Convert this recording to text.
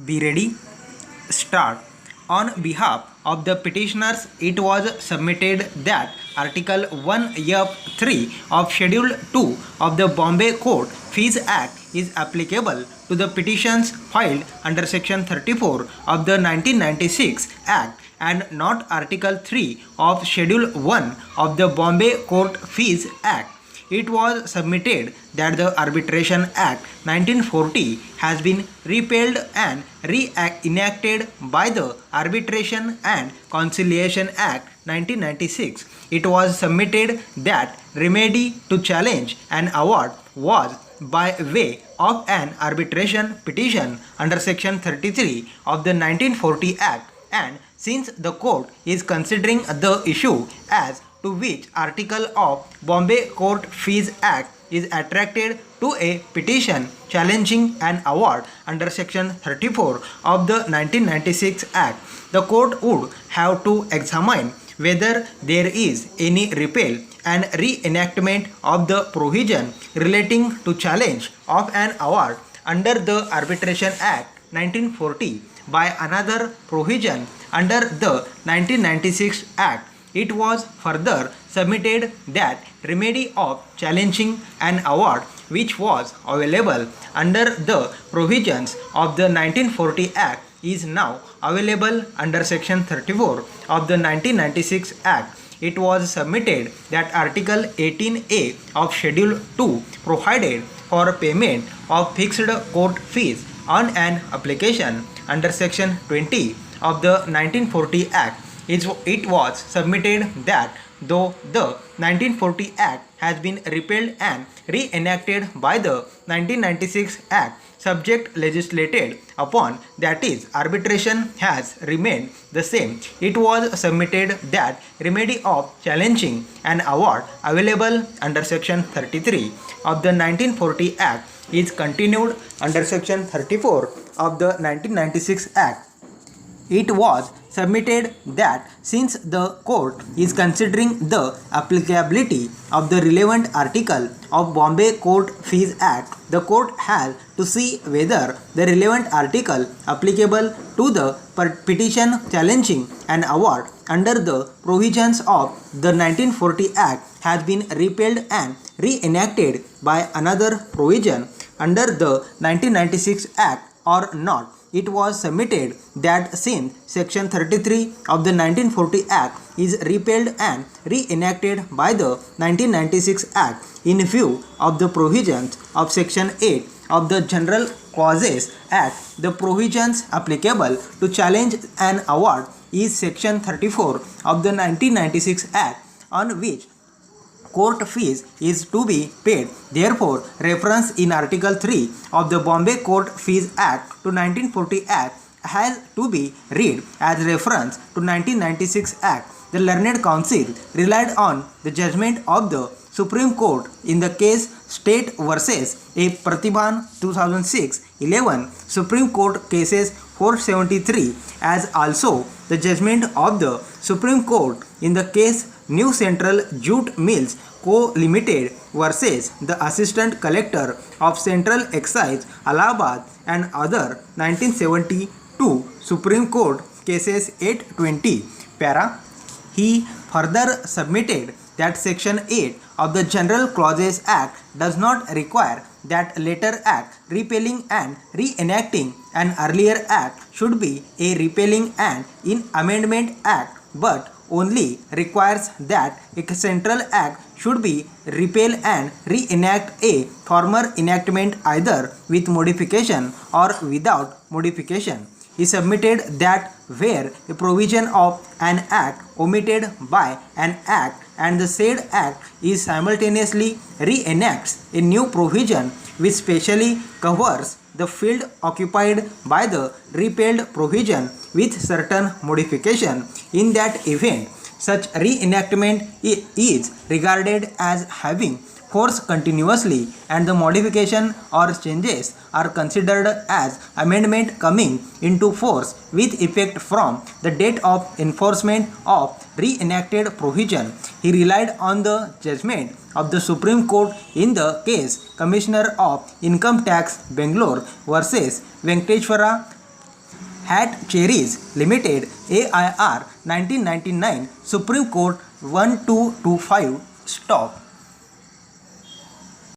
Be ready. Start. On behalf of the petitioners, it was submitted that Article 1F3 of Schedule 2 of the Bombay Court Fees Act is applicable to the petitions filed under Section 34 of the 1996 Act and not Article 3 of Schedule 1 of the Bombay Court Fees Act. It was submitted that the Arbitration Act 1940 has been repealed and re-enacted by the Arbitration and Conciliation Act 1996. It was submitted that remedy to challenge an award was by way of an arbitration petition under Section 33 of the 1940 Act, and since the court is considering the issue as to which article of Bombay Court Fees Act is attracted to a petition challenging an award under Section 34 of the 1996 Act, the court would have to examine whether there is any repeal and reenactment of the provision relating to challenge of an award under the Arbitration Act 1940 by another provision under the 1996 Act. It was further submitted that remedy of challenging an award which was available under the provisions of the 1940 Act is now available under Section 34 of the 1996 Act. It was submitted that Article 18A of Schedule 2 provided for payment of fixed court fees on an application under Section 20 of the 1940 Act. It was submitted that though the 1940 Act has been repealed and reenacted by the 1996 Act, subject legislated upon, that is, arbitration, has remained the same. It was submitted that remedy of challenging an award available under Section 33 of the 1940 Act is continued under Section 34 of the 1996 Act. It was submitted that since the court is considering the applicability of the relevant article of Bombay Court Fees Act, the court has to see whether the relevant article applicable to the petition challenging an award under the provisions of the 1940 Act has been repealed and reenacted by another provision under the 1996 Act or not. It was submitted that since Section 33 of the 1940 Act is repealed and reenacted by the 1996 Act, in view of the provisions of Section 8 of the General Clauses Act, the provisions applicable to challenge an award is Section 34 of the 1996 Act, on which court fees is to be paid. Therefore, reference in Article 3 of the Bombay Court Fees Act to 1940 Act has to be read as reference to 1996 Act. The learned counsel relied on the judgment of the Supreme Court in the case State versus A. Pratibhan 2006-11, Supreme Court cases 473, as also the judgment of the Supreme Court in the case New Central Jute Mills Co. Limited versus the Assistant Collector of Central Excise, Allahabad, and other 1972 Supreme Court cases 820. Para. He further submitted that Section 8 of the General Clauses Act does not require that later act repealing and reenacting an earlier act should be a repealing and in amendment act, but only requires that a central act should be repeal and reenact a former enactment either with modification or without modification. He submitted that where a provision of an act omitted by an act and the said act is simultaneously reenacts a new provision which specially covers the field occupied by the repealed provision with certain modification, in that event such reenactment is regarded as having force continuously, and the modification or changes are considered as amendment coming into force with effect from the date of enforcement of reenacted provision. He relied on the judgment of the Supreme Court in the case Commissioner of Income Tax Bangalore versus Venkateshwara Hat Cherries Limited, AIR 1999, Supreme Court 1225. Stop.